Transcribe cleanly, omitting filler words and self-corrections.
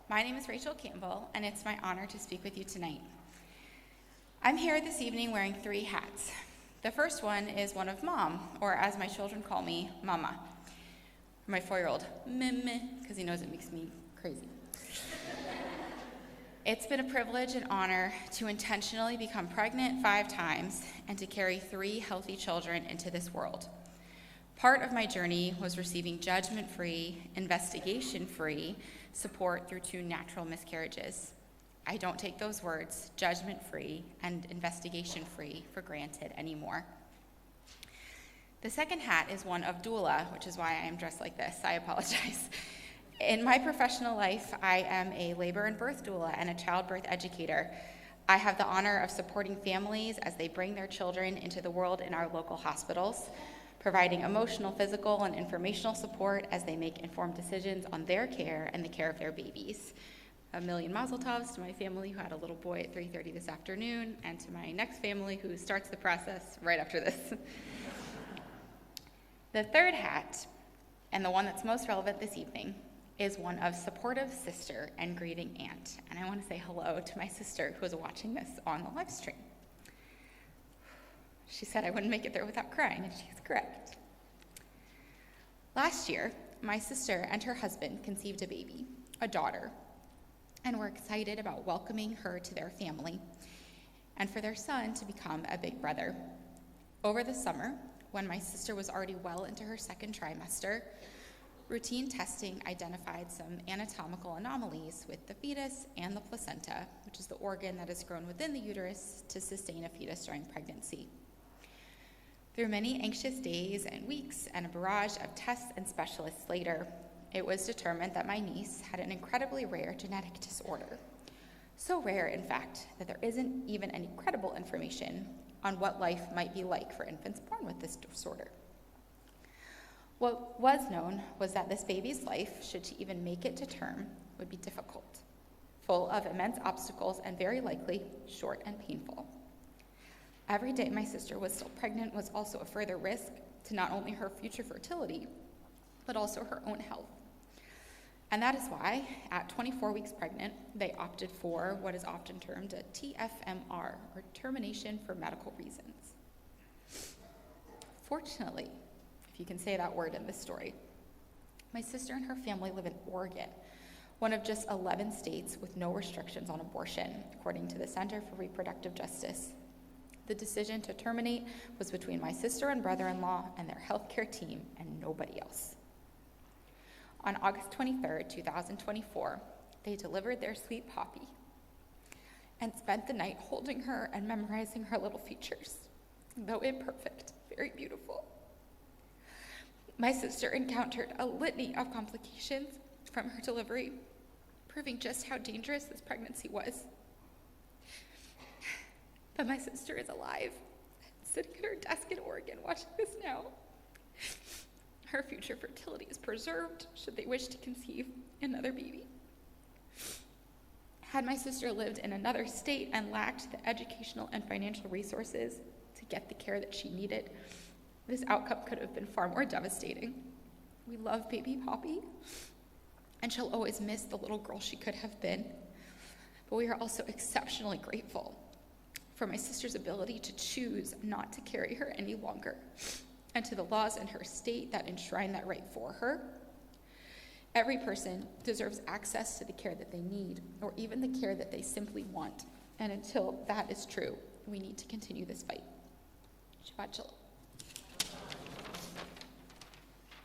My name is Rachel Campbell, and it's my honor to speak with you tonight. I'm here this evening wearing 3 hats. The first one is one of mom, or as my children call me, mama. My 4-year-old, meh, because he knows it makes me crazy. It's been a privilege and honor to intentionally become pregnant 5 times and to carry 3 healthy children into this world. Part of my journey was receiving judgment-free, investigation-free support through 2 natural miscarriages. I don't take those words, judgment-free and investigation-free, for granted anymore. The second hat is one of doula, which is why I am dressed like this. I apologize. In my professional life, I am a labor and birth doula and a childbirth educator. I have the honor of supporting families as they bring their children into the world in our local hospitals, providing emotional, physical, and informational support as they make informed decisions on their care and the care of their babies. A million mazel tovs to my family who had a little boy at 3:30 this afternoon, and to my next family who starts the process right after this. The third hat, and the one that's most relevant this evening, is one of supportive sister and grieving aunt. And I want to say hello to my sister who is watching this on the live stream. She said I wouldn't make it there without crying, and she's correct. Last year, my sister and her husband conceived a baby, a daughter, and were excited about welcoming her to their family and for their son to become a big brother. Over the summer, when my sister was already well into her 2nd trimester, routine testing identified some anatomical anomalies with the fetus and the placenta, which is the organ that is grown within the uterus to sustain a fetus during pregnancy. Through many anxious days and weeks and a barrage of tests and specialists later, it was determined that my niece had an incredibly rare genetic disorder. So rare, in fact, that there isn't even any credible information on what life might be like for infants born with this disorder. What was known was that this baby's life, should she even make it to term, would be difficult, full of immense obstacles and very likely short and painful. Every day my sister was still pregnant was also a further risk to not only her future fertility, but also her own health. And that is why, at 24 weeks pregnant, they opted for what is often termed a TFMR, or termination for medical reasons. Fortunately, if you can say that word in this story, my sister and her family live in Oregon, one of just 11 states with no restrictions on abortion, according to the Center for Reproductive Justice. The decision to terminate was between my sister and brother-in-law and their healthcare team and nobody else. On August 23rd, 2024, they delivered their sweet Poppy and spent the night holding her and memorizing her little features, though imperfect, very beautiful. My sister encountered a litany of complications from her delivery, proving just how dangerous this pregnancy was. But my sister is alive, sitting at her desk in Oregon watching this now. Her future fertility is preserved should they wish to conceive another baby. Had my sister lived in another state and lacked the educational and financial resources to get the care that she needed, this outcome could have been far more devastating. We love baby Poppy, and she'll always miss the little girl she could have been. But we are also exceptionally grateful for my sister's ability to choose not to carry her any longer, and to the laws in her state that enshrine that right for her. Every person deserves access to the care that they need, or even the care that they simply want. And until that is true, we need to continue this fight. Shabbat shalom.